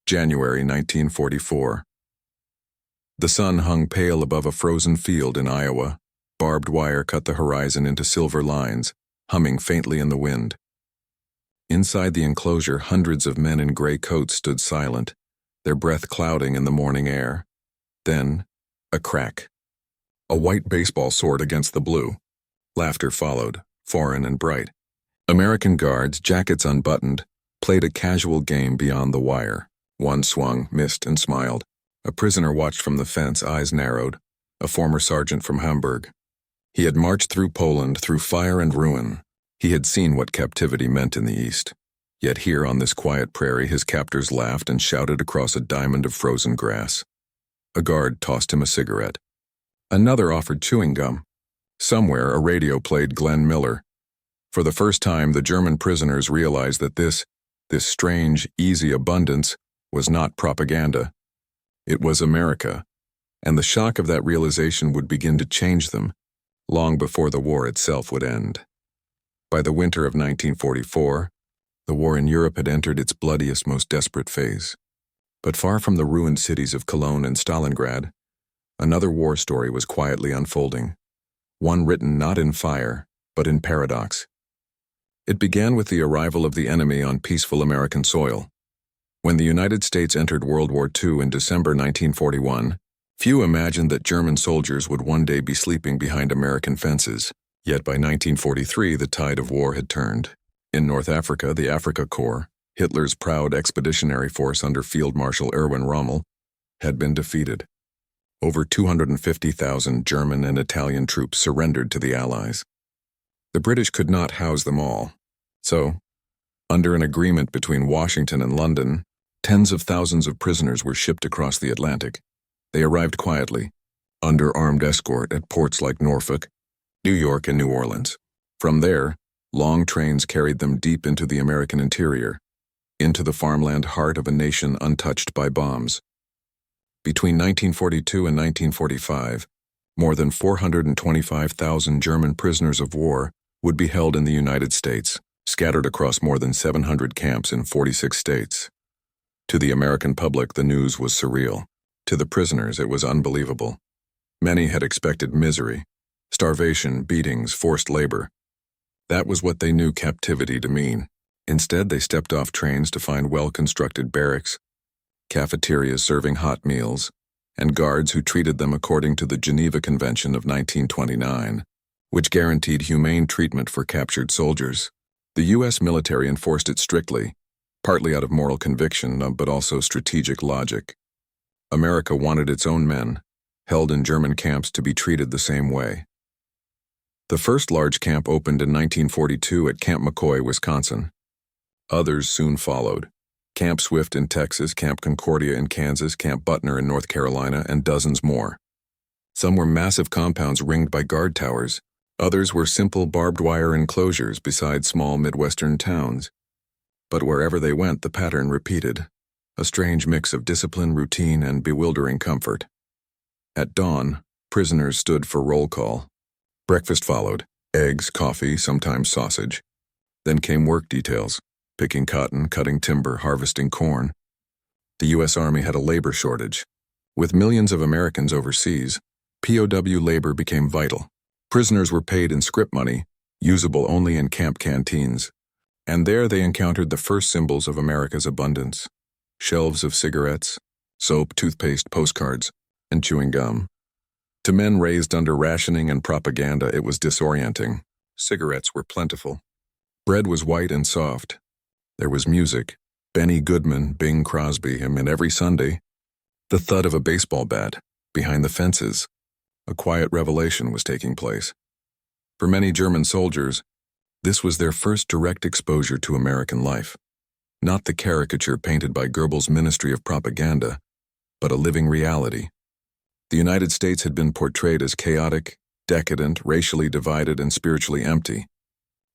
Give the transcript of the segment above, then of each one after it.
January 1944. The sun hung pale above a frozen field in Iowa. Barbed wire cut the horizon into silver lines, humming faintly in the wind. Inside the enclosure, hundreds of men in gray coats stood silent, their breath clouding in the morning air. Then, a crack. A white baseball sword against the blue. Laughter followed, foreign and bright. American guards, jackets unbuttoned, played a casual game beyond the wire. One swung, missed, and smiled. A prisoner watched from the fence, eyes narrowed, a former sergeant from Hamburg. He had marched through Poland, through fire and ruin. He had seen what captivity meant in the East. Yet here on this quiet prairie, his captors laughed and shouted across a diamond of frozen grass. A guard tossed him a cigarette. Another offered chewing gum. Somewhere, a radio played Glenn Miller. For the first time, the German prisoners realized that this strange, easy abundance was not propaganda. It was America, and the shock of that realization would begin to change them, long before the war itself would end. By the winter of 1944, the war in Europe had entered its bloodiest, most desperate phase. But far from the ruined cities of Cologne and Stalingrad, another war story was quietly unfolding, one written not in fire, but in paradox. It began with the arrival of the enemy on peaceful American soil. When the United States entered World War II in December 1941, few imagined that German soldiers would one day be sleeping behind American fences. Yet by 1943, the tide of war had turned. In North Africa, the Afrika Korps, Hitler's proud expeditionary force under Field Marshal Erwin Rommel, had been defeated. Over 250,000 German and Italian troops surrendered to the Allies. The British could not house them all. So, under an agreement between Washington and London, tens of thousands of prisoners were shipped across the Atlantic. They arrived quietly, under armed escort at ports like Norfolk, New York, and New Orleans. From there, long trains carried them deep into the American interior, into the farmland heart of a nation untouched by bombs. Between 1942 and 1945, more than 425,000 German prisoners of war would be held in the United States, scattered across more than 700 camps in 46 states. To the American public, the news was surreal. To the prisoners, it was unbelievable. Many had expected misery, starvation, beatings, forced labor. That was what they knew captivity to mean. Instead, they stepped off trains to find well-constructed barracks, cafeterias serving hot meals, and guards who treated them according to the Geneva Convention of 1929, which guaranteed humane treatment for captured soldiers. The U.S. military enforced it strictly, partly out of moral conviction, but also strategic logic. America wanted its own men, held in German camps, to be treated the same way. The first large camp opened in 1942 at Camp McCoy, Wisconsin. Others soon followed. Camp Swift in Texas, Camp Concordia in Kansas, Camp Butner in North Carolina, and dozens more. Some were massive compounds ringed by guard towers. Others were simple barbed wire enclosures beside small Midwestern towns. But wherever they went, the pattern repeated, a strange mix of discipline, routine, and bewildering comfort. At dawn, prisoners stood for roll call. Breakfast followed, eggs, coffee, sometimes sausage. Then came work details, picking cotton, cutting timber, harvesting corn. The U.S. Army had a labor shortage. With millions of Americans overseas, POW labor became vital. Prisoners were paid in script money, usable only in camp canteens. And there they encountered the first symbols of America's abundance: shelves of cigarettes, soap, toothpaste, postcards, and chewing gum. To men raised under rationing and propaganda, it was disorienting. Cigarettes were plentiful. Bread was white and soft. There was music, Benny Goodman, Bing Crosby, and every Sunday, the thud of a baseball bat behind the fences. A quiet revelation was taking place. For many German soldiers, this was their first direct exposure to American life. Not the caricature painted by Goebbels' Ministry of Propaganda, but a living reality. The United States had been portrayed as chaotic, decadent, racially divided, and spiritually empty.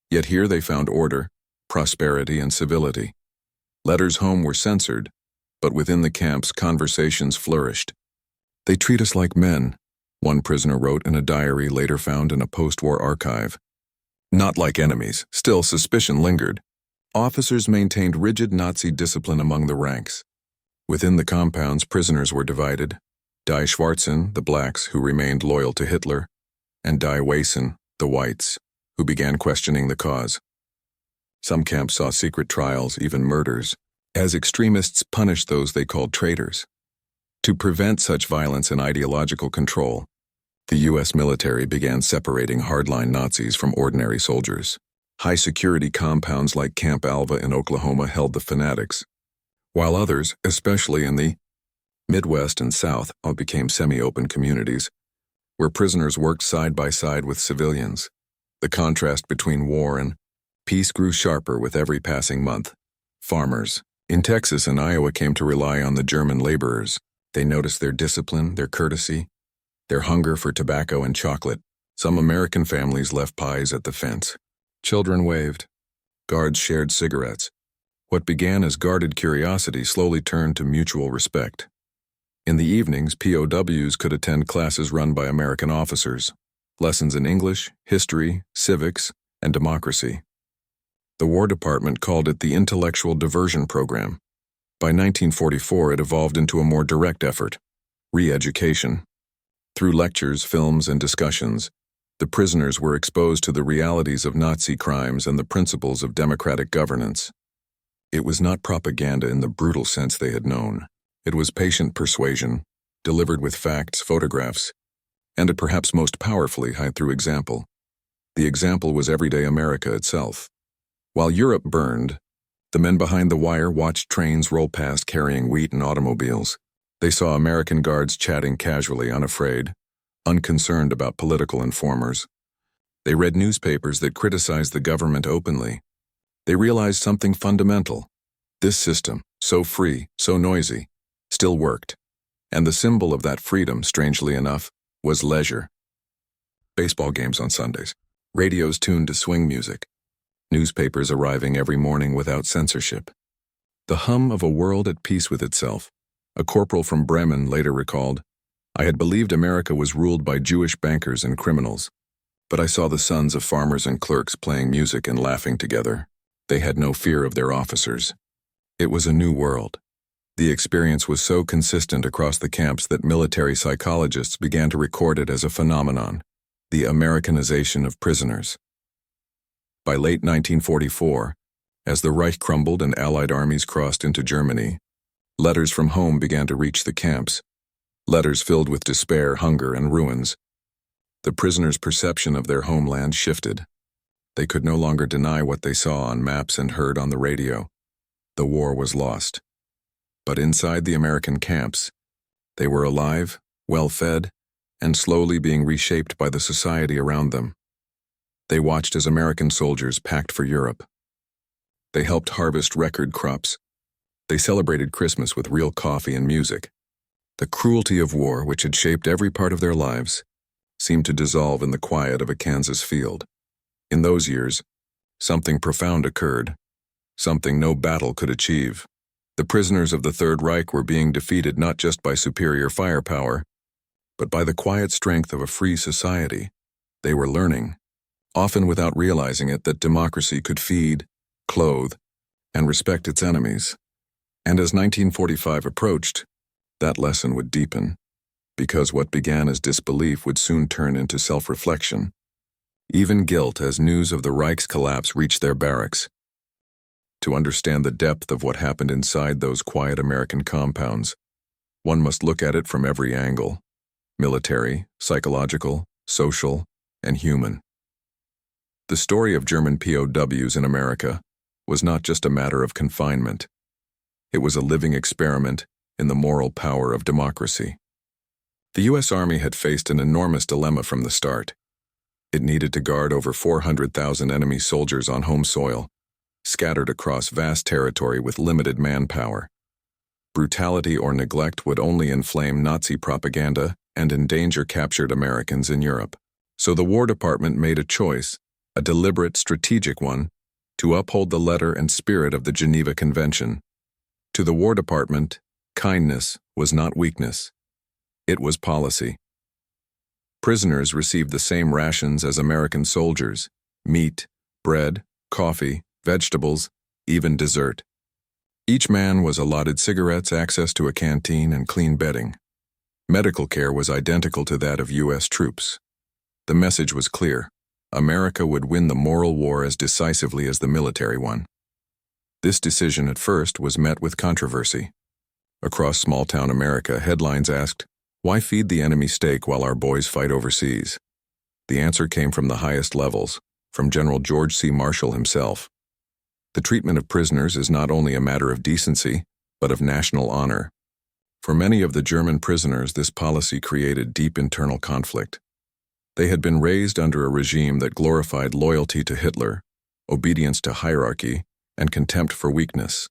Yet here they found order, prosperity, and civility. Letters home were censored, but within the camps, conversations flourished. "They treat us like men," one prisoner wrote in a diary later found in a post-war archive. Not like enemies. Still, suspicion lingered. Officers maintained rigid Nazi discipline among the ranks. Within the compounds, prisoners were divided. Die Schwarzen, the blacks, who remained loyal to Hitler, and Die Weißen, the whites, who began questioning the cause. Some camps saw secret trials, even murders, as extremists punished those they called traitors. To prevent such violence and ideological control, the U.S. military began separating hardline Nazis from ordinary soldiers. High-security compounds like Camp Alva in Oklahoma held the fanatics, while others, especially in the Midwest and South, became semi-open communities, where prisoners worked side by side with civilians. The contrast between war and peace grew sharper with every passing month. Farmers in Texas and Iowa came to rely on the German laborers. They noticed their discipline, their courtesy, their hunger for tobacco and chocolate. Some American families left pies at the fence. Children waved. Guards shared cigarettes. What began as guarded curiosity slowly turned to mutual respect. In the evenings, POWs could attend classes run by American officers, lessons in English, history, civics, and democracy. The War Department called it the Intellectual Diversion Program. By 1944, it evolved into a more direct effort, re-education. Through lectures, films, and discussions, the prisoners were exposed to the realities of Nazi crimes and the principles of democratic governance. It was not propaganda in the brutal sense they had known. It was patient persuasion, delivered with facts, photographs, and perhaps most powerfully through example. The example was everyday America itself. While Europe burned, the men behind the wire watched trains roll past carrying wheat and automobiles. They saw American guards chatting casually, unafraid, unconcerned about political informers. They read newspapers that criticized the government openly. They realized something fundamental. This system, so free, so noisy, still worked. And the symbol of that freedom, strangely enough, was leisure. Baseball games on Sundays, radios tuned to swing music, newspapers arriving every morning without censorship. The hum of a world at peace with itself. A corporal from Bremen later recalled, "I had believed America was ruled by Jewish bankers and criminals, but I saw the sons of farmers and clerks playing music and laughing together. They had no fear of their officers. It was a new world." The experience was so consistent across the camps that military psychologists began to record it as a phenomenon, the Americanization of prisoners. By late 1944, as the Reich crumbled and Allied armies crossed into Germany, letters from home began to reach the camps, letters filled with despair, hunger, and ruins. The prisoners' perception of their homeland shifted. They could no longer deny what they saw on maps and heard on the radio. The war was lost. But inside the American camps, they were alive, well-fed, and slowly being reshaped by the society around them. They watched as American soldiers packed for Europe. They helped harvest record crops. They celebrated Christmas with real coffee and music. The cruelty of war, which had shaped every part of their lives, seemed to dissolve in the quiet of a Kansas field. In those years, something profound occurred, something no battle could achieve. The prisoners of the Third Reich were being defeated not just by superior firepower, but by the quiet strength of a free society. They were learning, often without realizing it, that democracy could feed, clothe, and respect its enemies. And as 1945 approached, that lesson would deepen, because what began as disbelief would soon turn into self-reflection. Even guilt as news of the Reich's collapse reached their barracks. To understand the depth of what happened inside those quiet American compounds, one must look at it from every angle: military, psychological, social, and human. The story of German POWs in America was not just a matter of confinement. It was a living experiment in the moral power of democracy. The U.S. Army had faced an enormous dilemma from the start. It needed to guard over 400,000 enemy soldiers on home soil, scattered across vast territory with limited manpower. Brutality or neglect would only inflame Nazi propaganda and endanger captured Americans in Europe. So the War Department made a choice, a deliberate, strategic one, to uphold the letter and spirit of the Geneva Convention. To the War Department, kindness was not weakness. It was policy. Prisoners received the same rations as American soldiers: meat, bread, coffee, vegetables, even dessert. Each man was allotted cigarettes, access to a canteen, and clean bedding. Medical care was identical to that of U.S. troops. The message was clear: America would win the moral war as decisively as the military one. This decision at first was met with controversy. Across small-town America, headlines asked, "Why feed the enemy steak while our boys fight overseas?" The answer came from the highest levels, from General George C. Marshall himself. The treatment of prisoners is not only a matter of decency, but of national honor. For many of the German prisoners, this policy created deep internal conflict. They had been raised under a regime that glorified loyalty to Hitler, obedience to hierarchy, and contempt for weakness.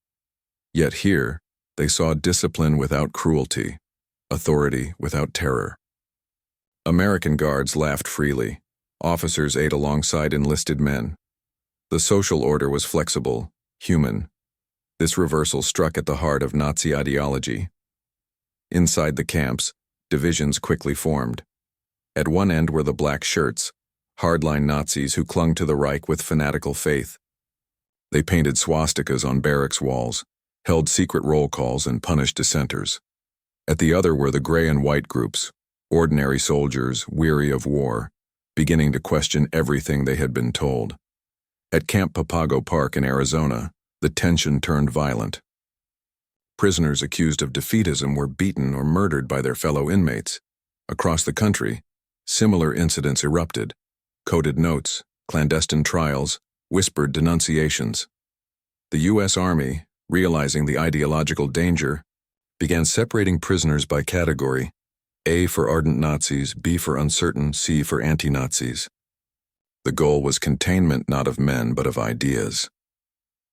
Yet here, they saw discipline without cruelty, authority without terror. American guards laughed freely. Officers ate alongside enlisted men. The social order was flexible, human. This reversal struck at the heart of Nazi ideology. Inside the camps, divisions quickly formed. At one end were the black shirts, hardline Nazis who clung to the Reich with fanatical faith. They painted swastikas on barracks walls, held secret roll calls, and punished dissenters. At the other were the gray and white groups, ordinary soldiers, weary of war, beginning to question everything they had been told. At Camp Papago Park in Arizona, the tension turned violent. Prisoners accused of defeatism were beaten or murdered by their fellow inmates. Across the country, similar incidents erupted: coded notes, clandestine trials, whispered denunciations. The U.S. Army, realizing the ideological danger, began separating prisoners by category: A for ardent Nazis, B for uncertain, C for anti-Nazis. The goal was containment not of men but of ideas.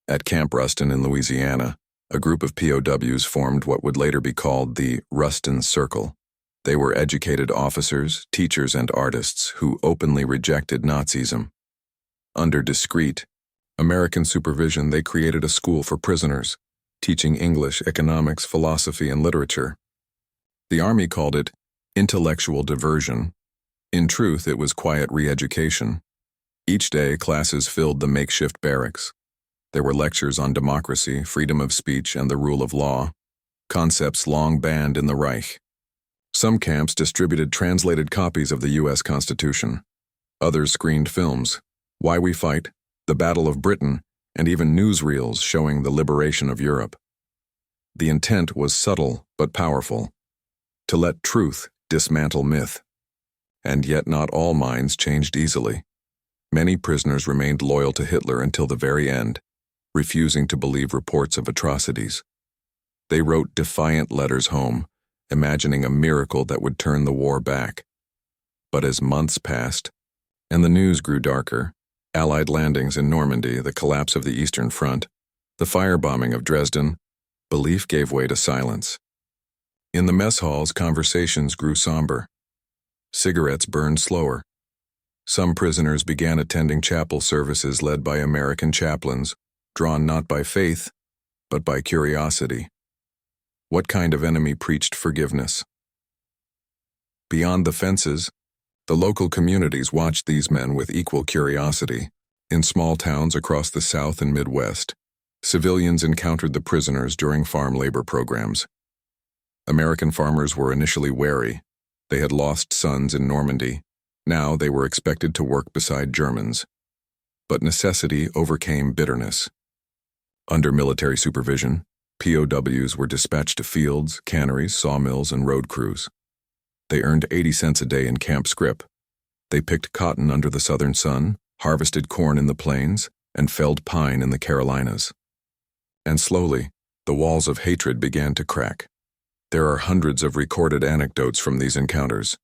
At Camp Ruston in Louisiana, a group of POWs formed what would later be called the Ruston Circle. They were educated officers, teachers, and artists who openly rejected Nazism. Under discreet American supervision, they created a school for prisoners, teaching English, economics, philosophy, and literature. The Army called it intellectual diversion. In truth, it was quiet re-education. Each day, classes filled the makeshift barracks. There were lectures on democracy, freedom of speech, and the rule of law, concepts long banned in the Reich. Some camps distributed translated copies of the U.S. Constitution. Others screened films, Why We Fight, The Battle of Britain, and even newsreels showing the liberation of Europe. The intent was subtle but powerful: to let truth dismantle myth. And yet not all minds changed easily. Many prisoners remained loyal to Hitler until the very end, refusing to believe reports of atrocities. They wrote defiant letters home, imagining a miracle that would turn the war back. But as months passed, and the news grew darker, Allied landings in Normandy, the collapse of the Eastern Front, the firebombing of Dresden, belief gave way to silence. In the mess halls, conversations grew somber. Cigarettes burned slower. Some prisoners began attending chapel services led by American chaplains, drawn not by faith, but by curiosity. What kind of enemy preached forgiveness? Beyond the fences, the local communities watched these men with equal curiosity. In small towns across the South and Midwest, civilians encountered the prisoners during farm labor programs. American farmers were initially wary. They had lost sons in Normandy. Now they were expected to work beside Germans. But necessity overcame bitterness. Under military supervision, POWs were dispatched to fields, canneries, sawmills, and road crews. They earned 80 cents a day in camp scrip. They picked cotton under the southern sun, harvested corn in the plains, and felled pine in the Carolinas. And slowly, the walls of hatred began to crack. There are hundreds of recorded anecdotes from these encounters.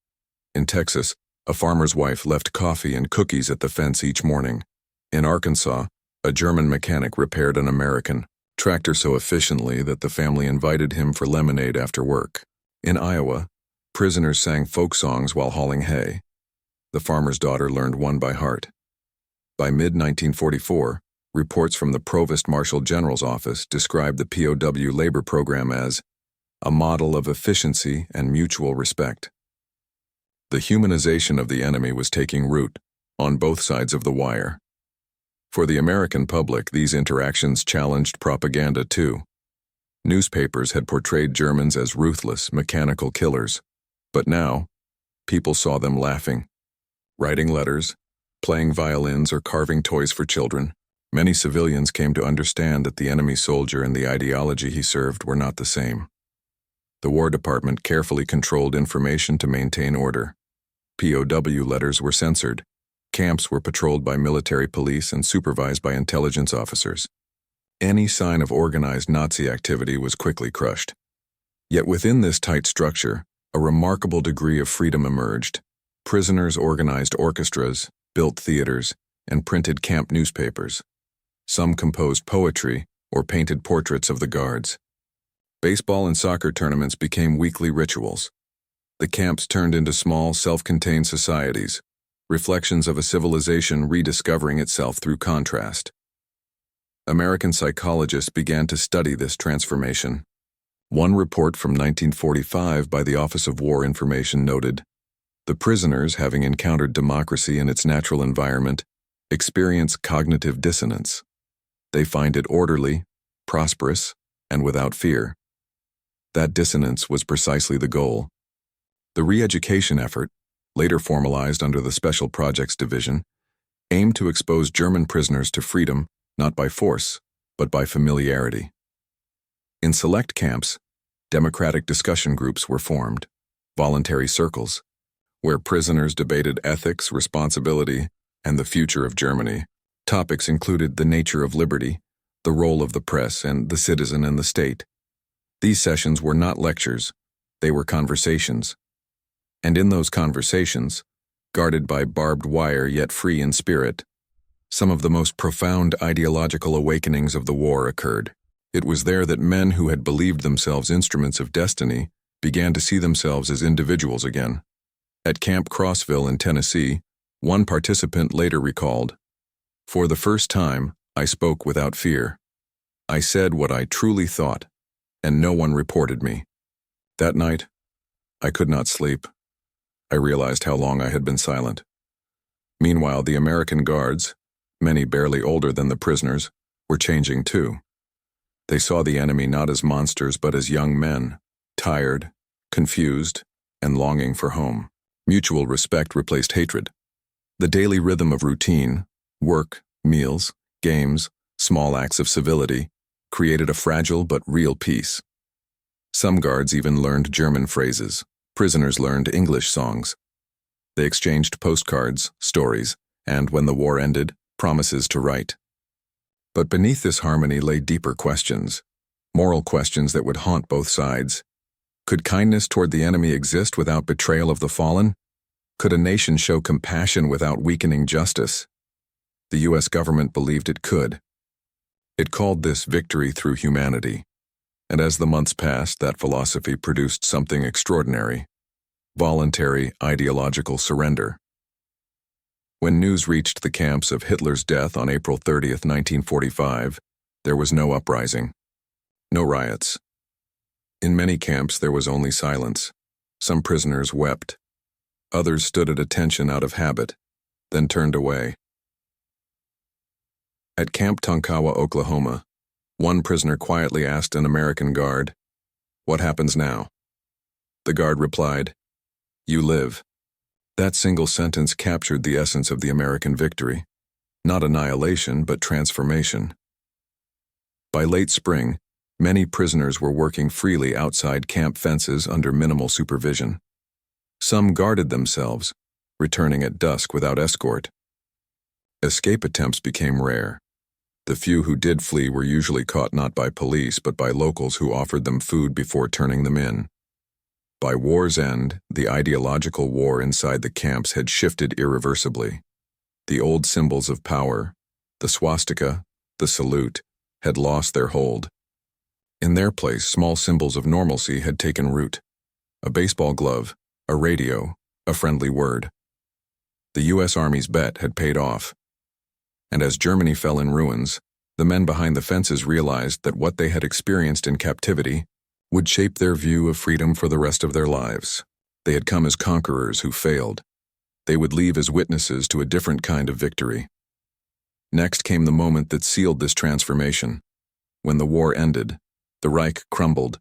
In Texas, a farmer's wife left coffee and cookies at the fence each morning. In Arkansas, a German mechanic repaired an American tractor so efficiently that the family invited him for lemonade after work. In Iowa, prisoners sang folk songs while hauling hay. The farmer's daughter learned one by heart. By mid-1944, reports from the Provost Marshal General's office described the POW labor program as a model of efficiency and mutual respect. The humanization of the enemy was taking root on both sides of the wire. For the American public, these interactions challenged propaganda too. Newspapers had portrayed Germans as ruthless, mechanical killers. But now, people saw them laughing, writing letters, playing violins, or carving toys for children. Many civilians came to understand that the enemy soldier and the ideology he served were not the same. The War Department carefully controlled information to maintain order. POW letters were censored. Camps were patrolled by military police and supervised by intelligence officers. Any sign of organized Nazi activity was quickly crushed. Yet within this tight structure, a remarkable degree of freedom emerged. Prisoners organized orchestras, built theaters, and printed camp newspapers. Some composed poetry or painted portraits of the guards. Baseball and soccer tournaments became weekly rituals. The camps turned into small, self-contained societies, reflections of a civilization rediscovering itself through contrast. American psychologists began to study this transformation. One report from 1945 by the Office of War Information noted, "The prisoners, having encountered democracy in its natural environment, experience cognitive dissonance. They find it orderly, prosperous, and without fear." That dissonance was precisely the goal. The re-education effort, later formalized under the Special Projects Division, aimed to expose German prisoners to freedom not by force, but by familiarity. In select camps, democratic discussion groups were formed, voluntary circles, where prisoners debated ethics, responsibility, and the future of Germany. Topics included the nature of liberty, the role of the press, and the citizen and the state. These sessions were not lectures, they were conversations. And in those conversations, guarded by barbed wire yet free in spirit, some of the most profound ideological awakenings of the war occurred. It was there that men who had believed themselves instruments of destiny began to see themselves as individuals again. At Camp Crossville in Tennessee, one participant later recalled, "For the first time, I spoke without fear. I said what I truly thought, and no one reported me. That night, I could not sleep. I realized how long I had been silent." Meanwhile, the American guards, many barely older than the prisoners, were changing too. They saw the enemy not as monsters but as young men, tired, confused, and longing for home. Mutual respect replaced hatred. The daily rhythm of routine, work, meals, games, small acts of civility, created a fragile but real peace. Some guards even learned German phrases. Prisoners learned English songs. They exchanged postcards, stories, and, when the war ended, promises to write. But beneath this harmony lay deeper questions, moral questions that would haunt both sides. Could kindness toward the enemy exist without betrayal of the fallen? Could a nation show compassion without weakening justice? The U.S. government believed it could. It called this victory through humanity. And as the months passed, that philosophy produced something extraordinary: voluntary ideological surrender. When news reached the camps of Hitler's death on April 30th, 1945, there was no uprising, no riots. In many camps there was only silence. Some prisoners wept. Others stood at attention out of habit, then turned away. At Camp Tonkawa, Oklahoma, one prisoner quietly asked an American guard, "What happens now?" The guard replied, "You live." That single sentence captured the essence of the American victory. Not annihilation, but transformation. By late spring, many prisoners were working freely outside camp fences under minimal supervision. Some guarded themselves, returning at dusk without escort. Escape attempts became rare. The few who did flee were usually caught not by police but by locals who offered them food before turning them in. By war's end, the ideological war inside the camps had shifted irreversibly. The old symbols of power, the swastika, the salute, had lost their hold. In their place, small symbols of normalcy had taken root. A baseball glove, a radio, a friendly word. The U.S. Army's bet had paid off. And as Germany fell in ruins, the men behind the fences realized that what they had experienced in captivity would shape their view of freedom for the rest of their lives. They had come as conquerors who failed. They would leave as witnesses to a different kind of victory. Next came the moment that sealed this transformation. When the war ended, The Reich crumbled,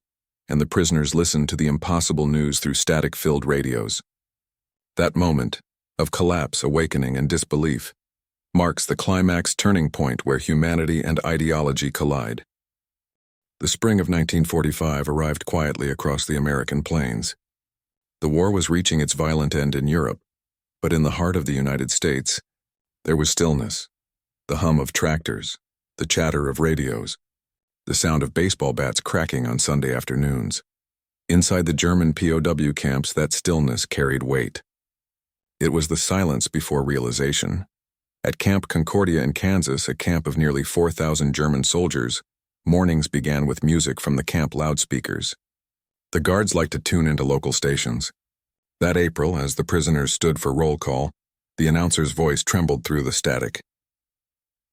and the prisoners listened to the impossible news through static-filled radios. That moment, of collapse, awakening, and disbelief, marks the climax turning point where humanity and ideology collide. The spring of 1945 arrived quietly across the American plains. The war was reaching its violent end in Europe, but in the heart of the United States, there was stillness. The hum of tractors, the chatter of radios, the sound of baseball bats cracking on Sunday afternoons. Inside the German POW camps, that stillness carried weight. It was the silence before realization. At Camp Concordia in Kansas, a camp of nearly 4,000 German soldiers, mornings began with music from the camp loudspeakers. The guards liked to tune into local stations. That April, as the prisoners stood for roll call, the announcer's voice trembled through the static.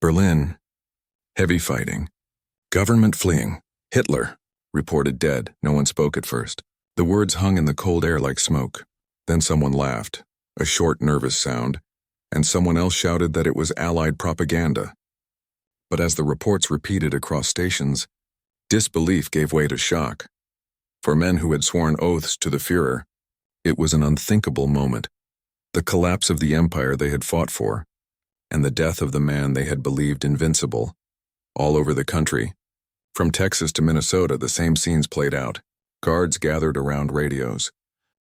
Berlin. Heavy fighting. Government fleeing. Hitler. Reported dead. No one spoke at first. The words hung in the cold air like smoke. Then someone laughed, a short, nervous sound, and someone else shouted that it was Allied propaganda. But as the reports repeated across stations, disbelief gave way to shock. For men who had sworn oaths to the Führer, it was an unthinkable moment. The collapse of the empire they had fought for, and the death of the man they had believed invincible. All over the country, from Texas to Minnesota, the same scenes played out. Guards gathered around radios.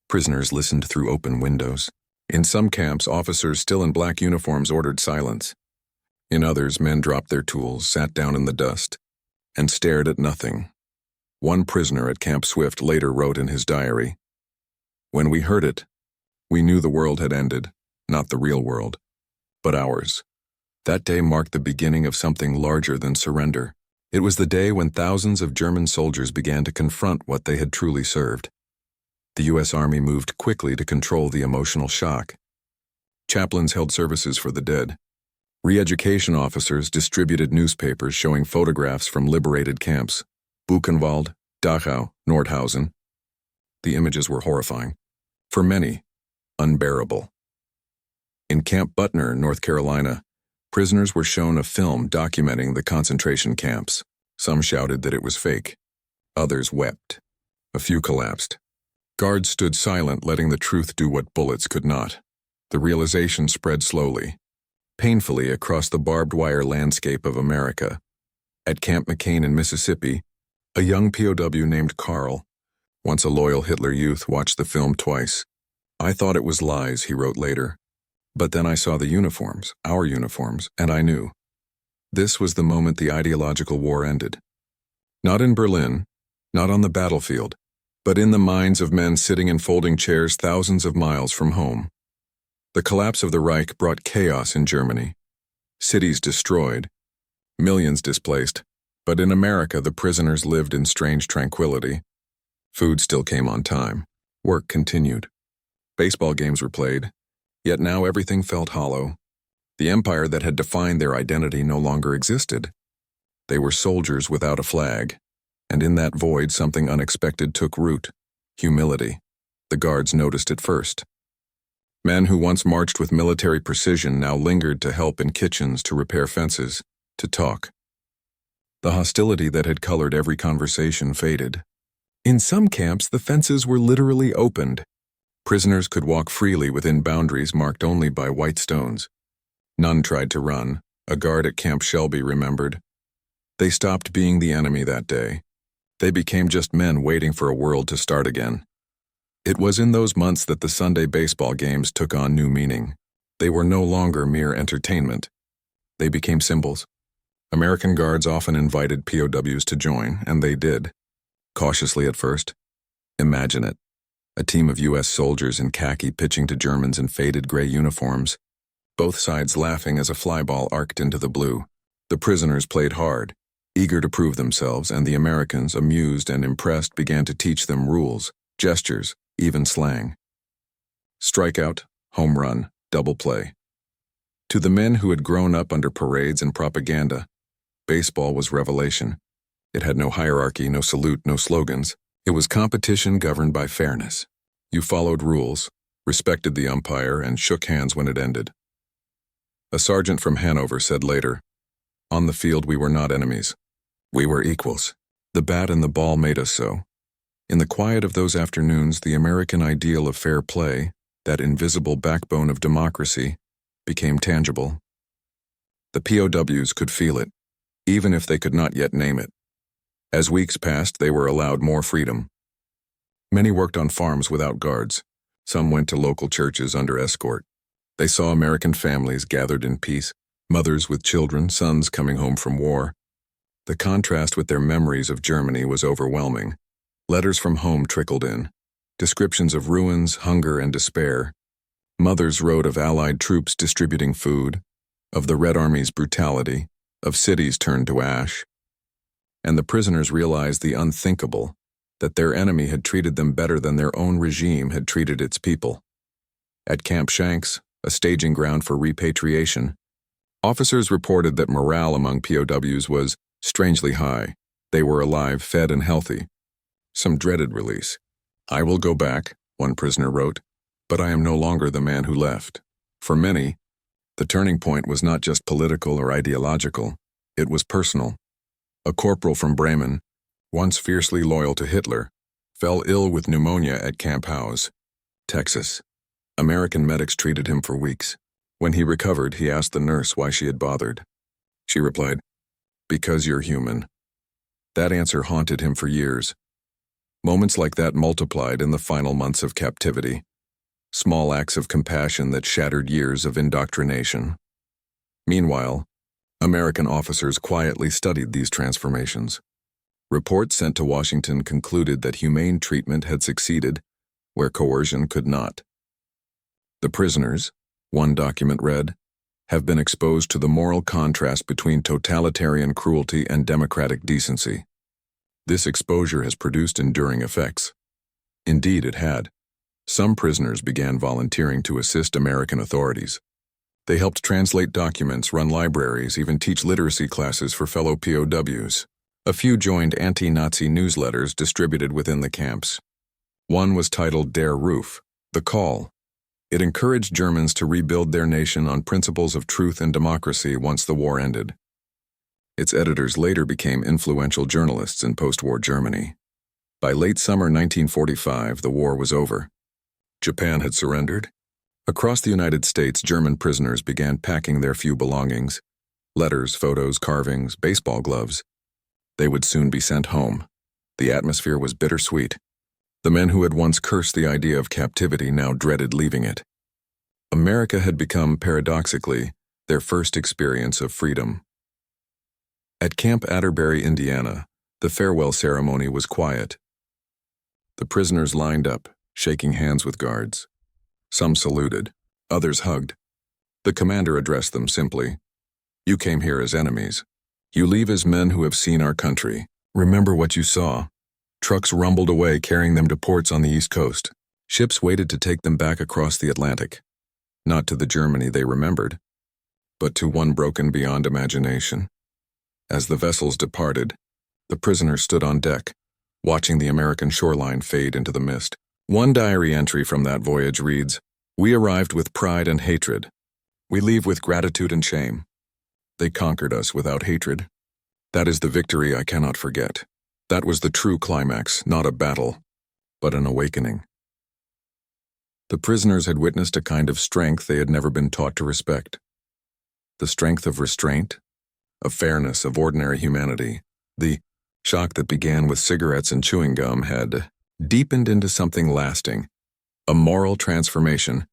Prisoners listened through open windows. In some camps, officers still in black uniforms ordered silence. In others, men dropped their tools, sat down in the dust, and stared at nothing. One prisoner at Camp Swift later wrote in his diary, "When we heard it, we knew the world had ended, not the real world, but ours." That day marked the beginning of something larger than surrender. It was the day when thousands of German soldiers began to confront what they had truly served. The U.S. Army moved quickly to control the emotional shock. Chaplains held services for the dead. Re-education officers distributed newspapers showing photographs from liberated camps, Buchenwald, Dachau, Nordhausen. The images were horrifying. For many, unbearable. In Camp Butner, North Carolina, prisoners were shown a film documenting the concentration camps. Some shouted that it was fake. Others wept. A few collapsed. Guards stood silent, letting the truth do what bullets could not. The realization spread slowly, painfully across the barbed wire landscape of America. At Camp McCain in Mississippi, a young POW named Carl, once a loyal Hitler youth, watched the film twice. "I thought it was lies," he wrote later. "But then I saw the uniforms, our uniforms, and I knew." This was the moment the ideological war ended. Not in Berlin, not on the battlefield, but in the minds of men sitting in folding chairs thousands of miles from home. The collapse of the Reich brought chaos in Germany. Cities destroyed, millions displaced, but in America the prisoners lived in strange tranquility. Food still came on time. Work continued. Baseball games were played, yet now everything felt hollow. The empire that had defined their identity no longer existed. They were soldiers without a flag, and in that void something unexpected took root: humility. The guards noticed it first. Men who once marched with military precision now lingered to help in kitchens, to repair fences, to talk. The hostility that had colored every conversation faded. In some camps, the fences were literally opened. Prisoners could walk freely within boundaries marked only by white stones. None tried to run, a guard at Camp Shelby remembered. They stopped being the enemy that day. They became just men waiting for a world to start again. It was in those months that the Sunday baseball games took on new meaning. They were no longer mere entertainment. They became symbols. American guards often invited POWs to join, and they did. Cautiously at first. Imagine it. A team of U.S. soldiers in khaki pitching to Germans in faded gray uniforms, both sides laughing as a fly ball arced into the blue. The prisoners played hard, eager to prove themselves, and the Americans, amused and impressed, began to teach them rules, gestures, even slang. Strikeout, home run, double play. To the men who had grown up under parades and propaganda, baseball was revelation. It had no hierarchy, no salute, no slogans. It was competition governed by fairness. You followed rules, respected the umpire, and shook hands when it ended. A sergeant from Hanover said later, "On the field we were not enemies. We were equals." The bat and the ball made us so. In the quiet of those afternoons, the American ideal of fair play, that invisible backbone of democracy, became tangible. The POWs could feel it, even if they could not yet name it. As weeks passed, they were allowed more freedom. Many worked on farms without guards. Some went to local churches under escort. They saw American families gathered in peace, mothers with children, sons coming home from war. The contrast with their memories of Germany was overwhelming. Letters from home trickled in, descriptions of ruins, hunger, and despair. Mothers wrote of Allied troops distributing food, of the Red Army's brutality, of cities turned to ash. And the prisoners realized the unthinkable, that their enemy had treated them better than their own regime had treated its people. At Camp Shanks, a staging ground for repatriation, officers reported that morale among POWs was strangely high. They were alive, fed, and healthy. Some dreaded release. "I will go back," one prisoner wrote, "but I am no longer the man who left." For many, the turning point was not just political or ideological, it was personal. A corporal from Bremen, once fiercely loyal to Hitler, fell ill with pneumonia at Camp POWs, Texas. American medics treated him for weeks. When he recovered, he asked the nurse why she had bothered. She replied, "Because you're human." That answer haunted him for years. Moments like that multiplied in the final months of captivity. Small acts of compassion that shattered years of indoctrination. Meanwhile, American officers quietly studied these transformations. Reports sent to Washington concluded that humane treatment had succeeded where coercion could not. The prisoners, one document read, have been exposed to the moral contrast between totalitarian cruelty and democratic decency. This exposure has produced enduring effects. Indeed, it had. Some prisoners began volunteering to assist American authorities. They helped translate documents, run libraries, even teach literacy classes for fellow POWs. A few joined anti-Nazi newsletters distributed within the camps. One was titled Der Ruf, The Call. It encouraged Germans to rebuild their nation on principles of truth and democracy once the war ended. Its editors later became influential journalists in post-war Germany. By late summer 1945, the war was over. Japan had surrendered. Across the United States, German prisoners began packing their few belongings: letters, photos, carvings, baseball gloves. They would soon be sent home. The atmosphere was bittersweet. The men who had once cursed the idea of captivity now dreaded leaving it. America had become, paradoxically, their first experience of freedom. At Camp Atterbury, Indiana, the farewell ceremony was quiet. The prisoners lined up, shaking hands with guards. Some saluted, others hugged. The commander addressed them simply. "You came here as enemies. You leave as men who have seen our country. Remember what you saw." Trucks rumbled away, carrying them to ports on the East Coast. Ships waited to take them back across the Atlantic. Not to the Germany they remembered, but to one broken beyond imagination. As the vessels departed, the prisoners stood on deck, watching the American shoreline fade into the mist. One diary entry from that voyage reads, "We arrived with pride and hatred. We leave with gratitude and shame. They conquered us without hatred. That is the victory I cannot forget. That was the true climax, not a battle, but an awakening." The prisoners had witnessed a kind of strength they had never been taught to respect. The strength of restraint, of fairness, of ordinary humanity. The shock that began with cigarettes and chewing gum had deepened into something lasting, a moral transformation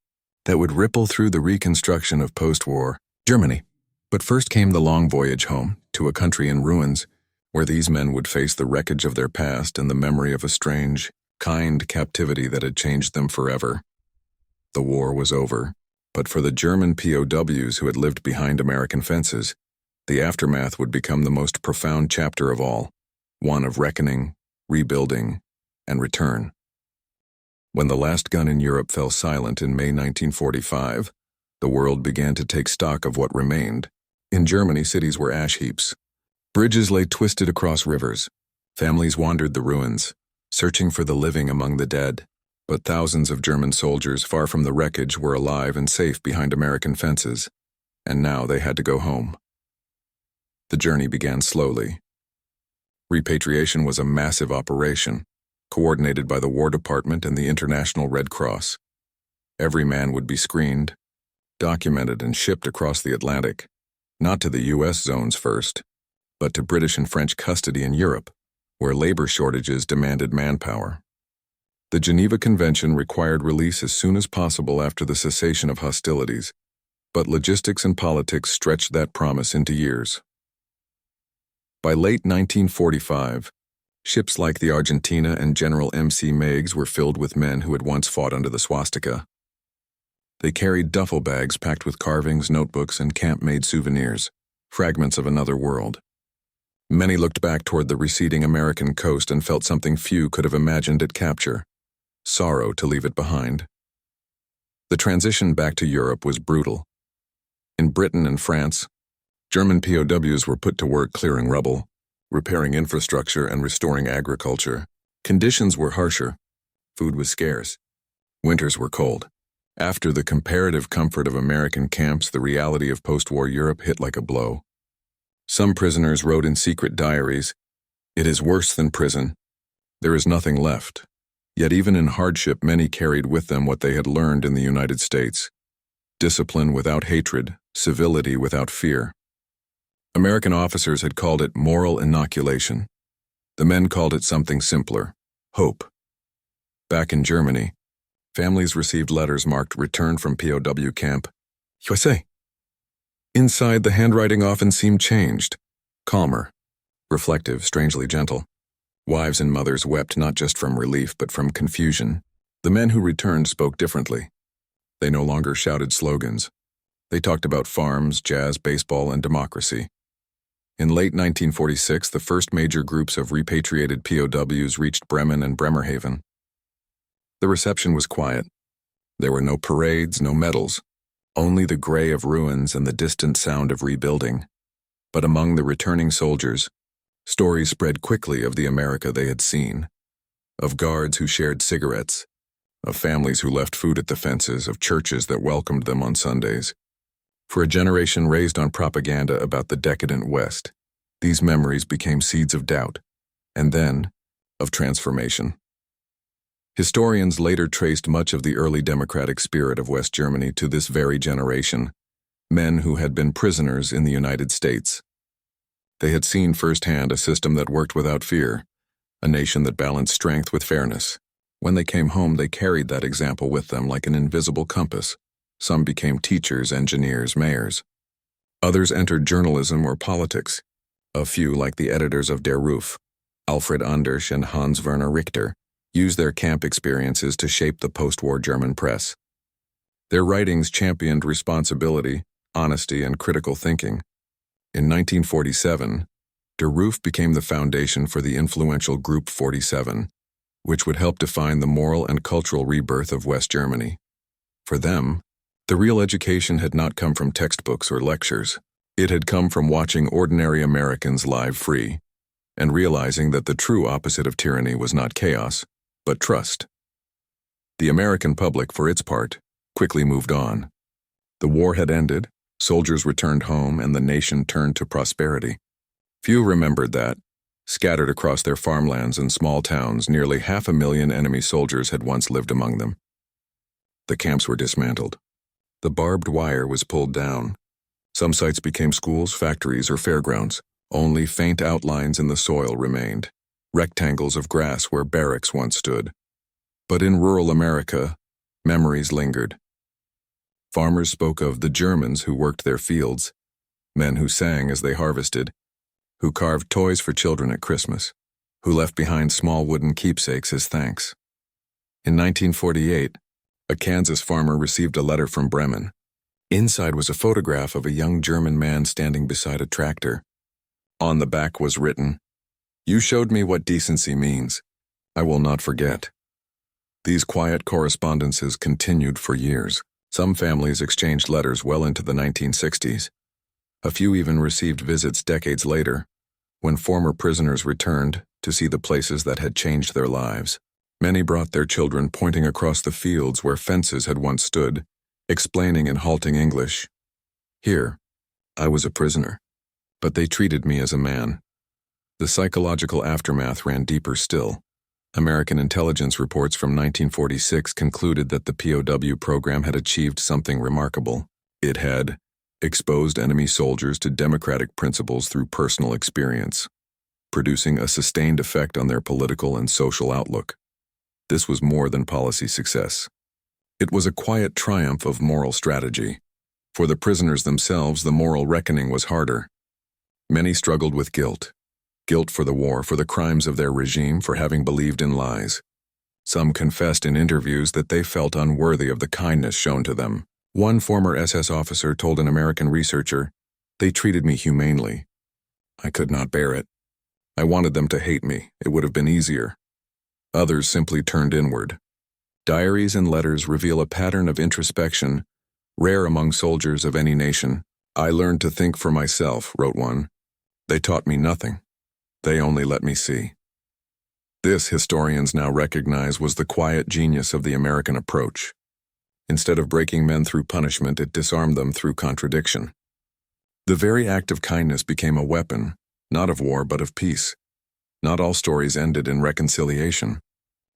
that would ripple through the reconstruction of post-war Germany. But first came the long voyage home, to a country in ruins, where these men would face the wreckage of their past and the memory of a strange, kind captivity that had changed them forever. The war was over, but for the German POWs who had lived behind American fences, the aftermath would become the most profound chapter of all, one of reckoning, rebuilding, and return. When the last gun in Europe fell silent in May 1945, the world began to take stock of what remained. In Germany, cities were ash heaps. Bridges lay twisted across rivers. Families wandered the ruins, searching for the living among the dead. But thousands of German soldiers far from the wreckage were alive and safe behind American fences, and now they had to go home. The journey began slowly. Repatriation was a massive operation, coordinated by the War Department and the International Red Cross. Every man would be screened, documented, and shipped across the Atlantic, not to the U.S. zones first, but to British and French custody in Europe, where labor shortages demanded manpower. The Geneva Convention required release as soon as possible after the cessation of hostilities, but logistics and politics stretched that promise into years. By late 1945, ships like the Argentina and General M.C. Meigs were filled with men who had once fought under the swastika. They carried duffel bags packed with carvings, notebooks, and camp-made souvenirs, fragments of another world. Many looked back toward the receding American coast and felt something few could have imagined it capture: sorrow to leave it behind. The transition back to Europe was brutal. In Britain and France, German POWs were put to work clearing rubble, repairing infrastructure, and restoring agriculture. Conditions were harsher. Food was scarce. Winters were cold. After the comparative comfort of American camps, the reality of post-war Europe hit like a blow. Some prisoners wrote in secret diaries, "It is worse than prison. There is nothing left." Yet even in hardship, many carried with them what they had learned in the United States: discipline without hatred, civility without fear. American officers had called it moral inoculation. The men called it something simpler: hope. Back in Germany, families received letters marked "Return from POW Camp, USA." Inside, the handwriting often seemed changed, calmer, reflective, strangely gentle. Wives and mothers wept not just from relief but from confusion. The men who returned spoke differently. They no longer shouted slogans. They talked about farms, jazz, baseball, and democracy. In late 1946, the first major groups of repatriated POWs reached Bremen and Bremerhaven. The reception was quiet. There were no parades, no medals, only the gray of ruins and the distant sound of rebuilding. But among the returning soldiers, stories spread quickly of the America they had seen, of guards who shared cigarettes, of families who left food at the fences, of churches that welcomed them on Sundays. For a generation raised on propaganda about the decadent West, these memories became seeds of doubt, and then of transformation. Historians later traced much of the early democratic spirit of West Germany to this very generation, men who had been prisoners in the United States. They had seen firsthand a system that worked without fear, a nation that balanced strength with fairness. When they came home, they carried that example with them like an invisible compass. Some became teachers, engineers, mayors. Others entered journalism or politics. A few, like the editors of Der Ruf, Alfred Andersch and Hans Werner Richter, used their camp experiences to shape the post-war German press. Their writings championed responsibility, honesty, and critical thinking. In 1947, Der Ruf became the foundation for the influential Group 47, which would help define the moral and cultural rebirth of West Germany. For them, the real education had not come from textbooks or lectures. It had come from watching ordinary Americans live free, and realizing that the true opposite of tyranny was not chaos, but trust. The American public, for its part, quickly moved on. The war had ended, soldiers returned home, and the nation turned to prosperity. Few remembered that, scattered across their farmlands and small towns, nearly 500,000 enemy soldiers had once lived among them. The camps were dismantled. The barbed wire was pulled down. Some sites became schools, factories, or fairgrounds. Only faint outlines in the soil remained, rectangles of grass where barracks once stood. But in rural America, memories lingered. Farmers spoke of the Germans who worked their fields, men who sang as they harvested, who carved toys for children at Christmas, who left behind small wooden keepsakes as thanks. In 1948, a Kansas farmer received a letter from Bremen. Inside was a photograph of a young German man standing beside a tractor. On the back was written, "You showed me what decency means. I will not forget." These quiet correspondences continued for years. Some families exchanged letters well into the 1960s. A few even received visits decades later, when former prisoners returned to see the places that had changed their lives. Many brought their children, pointing across the fields where fences had once stood, explaining in halting English, "Here, I was a prisoner, but they treated me as a man." The psychological aftermath ran deeper still. American intelligence reports from 1946 concluded that the POW program had achieved something remarkable. It had exposed enemy soldiers to democratic principles through personal experience, producing a sustained effect on their political and social outlook. This was more than policy success. It was a quiet triumph of moral strategy. For the prisoners themselves, the moral reckoning was harder. Many struggled with guilt. Guilt for the war, for the crimes of their regime, for having believed in lies. Some confessed in interviews that they felt unworthy of the kindness shown to them. One former SS officer told an American researcher, "They treated me humanely. I could not bear it. I wanted them to hate me. It would have been easier." Others simply turned inward. Diaries and letters reveal a pattern of introspection, rare among soldiers of any nation. "I learned to think for myself," wrote one. "They taught me nothing. They only let me see." This, historians now recognize, was the quiet genius of the American approach. Instead of breaking men through punishment, it disarmed them through contradiction. The very act of kindness became a weapon, not of war but of peace. Not all stories ended in reconciliation.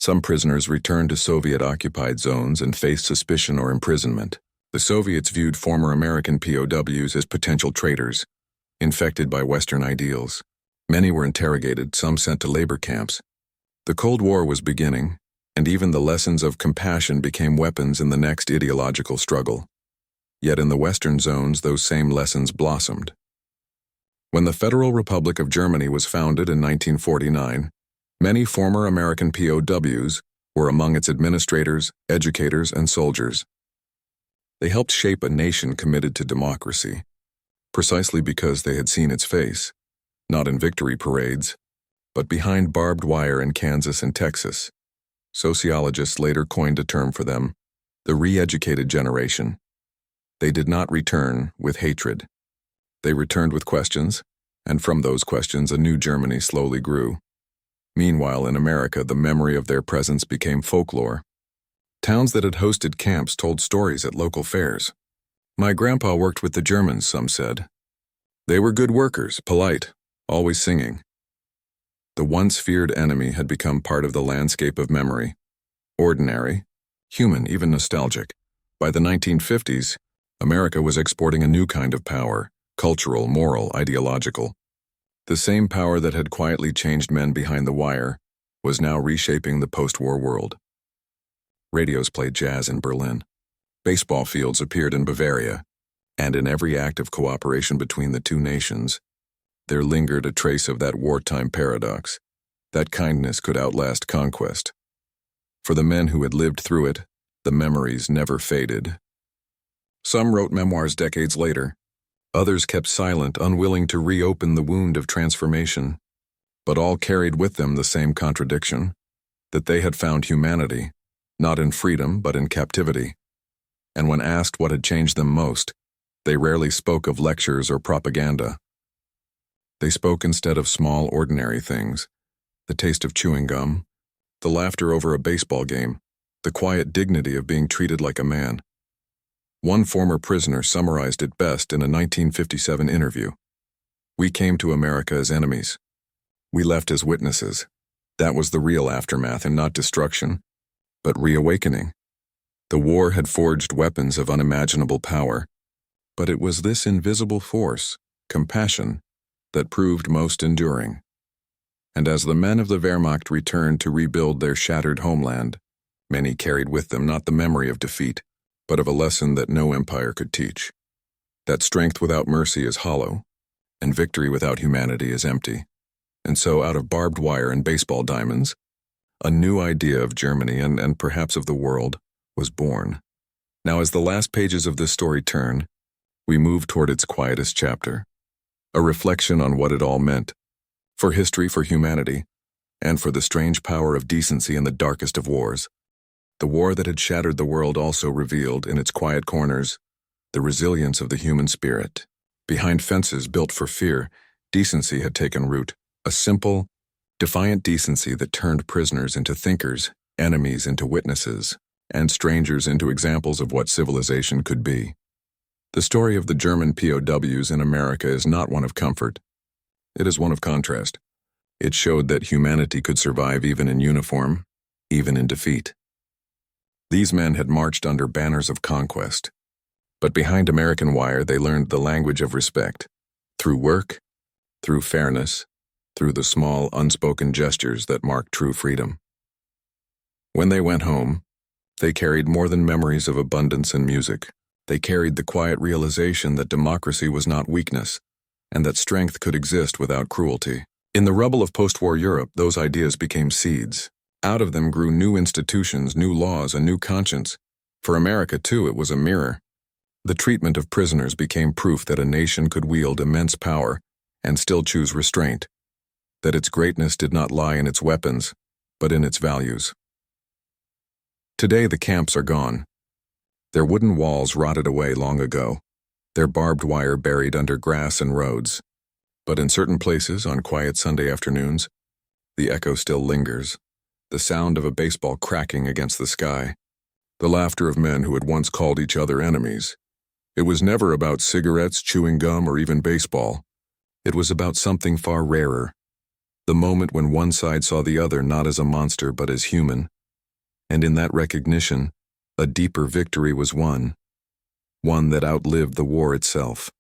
Some prisoners returned to Soviet-occupied zones and faced suspicion or imprisonment. The Soviets viewed former American POWs as potential traitors, infected by Western ideals. Many were interrogated, some sent to labor camps. The Cold War was beginning, and even the lessons of compassion became weapons in the next ideological struggle. Yet in the Western zones, those same lessons blossomed. When the Federal Republic of Germany was founded in 1949, many former American POWs were among its administrators, educators, and soldiers. They helped shape a nation committed to democracy, precisely because they had seen its face, not in victory parades, but behind barbed wire in Kansas and Texas. Sociologists later coined a term for them, the re-educated generation. They did not return with hatred. They returned with questions, and from those questions a new Germany slowly grew. Meanwhile, in America, the memory of their presence became folklore. Towns that had hosted camps told stories at local fairs. "My grandpa worked with the Germans," some said. "They were good workers, polite, always singing." The once feared enemy had become part of the landscape of memory. Ordinary, human, even nostalgic. By the 1950s, America was exporting a new kind of power, cultural, moral, ideological. The same power that had quietly changed men behind the wire was now reshaping the post-war world. Radios played jazz in Berlin. Baseball fields appeared in Bavaria, and in every act of cooperation between the two nations, there lingered a trace of that wartime paradox, that kindness could outlast conquest. For the men who had lived through it, the memories never faded. Some wrote memoirs decades later. Others kept silent, unwilling to reopen the wound of transformation. But all carried with them the same contradiction, that they had found humanity, not in freedom but in captivity. And when asked what had changed them most, they rarely spoke of lectures or propaganda. They spoke instead of small, ordinary things, the taste of chewing gum, the laughter over a baseball game, the quiet dignity of being treated like a man. One former prisoner summarized it best in a 1957 interview. "We came to America as enemies. We left as witnesses. That was the real aftermath, and not destruction, but reawakening. The war had forged weapons of unimaginable power, but it was this invisible force, compassion, that proved most enduring." And as the men of the Wehrmacht returned to rebuild their shattered homeland, many carried with them not the memory of defeat, but of a lesson that no empire could teach. That strength without mercy is hollow, and victory without humanity is empty. And so, out of barbed wire and baseball diamonds, a new idea of Germany and perhaps of the world was born. Now, as the last pages of this story turn, we move toward its quietest chapter, a reflection on what it all meant, for history, for humanity, and for the strange power of decency in the darkest of wars. The war that had shattered the world also revealed, in its quiet corners, the resilience of the human spirit. Behind fences built for fear, decency had taken root, a simple, defiant decency that turned prisoners into thinkers, enemies into witnesses, and strangers into examples of what civilization could be. The story of the German POWs in America is not one of comfort. It is one of contrast. It showed that humanity could survive even in uniform, even in defeat. These men had marched under banners of conquest. But behind American wire, they learned the language of respect. Through work, through fairness, through the small, unspoken gestures that mark true freedom. When they went home, they carried more than memories of abundance and music. They carried the quiet realization that democracy was not weakness, and that strength could exist without cruelty. In the rubble of post-war Europe, those ideas became seeds. Out of them grew new institutions, new laws, a new conscience. For America, too, it was a mirror. The treatment of prisoners became proof that a nation could wield immense power and still choose restraint, that its greatness did not lie in its weapons, but in its values. Today, the camps are gone. Their wooden walls rotted away long ago, their barbed wire buried under grass and roads. But in certain places, on quiet Sunday afternoons, the echo still lingers, the sound of a baseball cracking against the sky, the laughter of men who had once called each other enemies. It was never about cigarettes, chewing gum, or even baseball. It was about something far rarer, the moment when one side saw the other not as a monster but as human, and in that recognition, a deeper victory was won, one that outlived the war itself.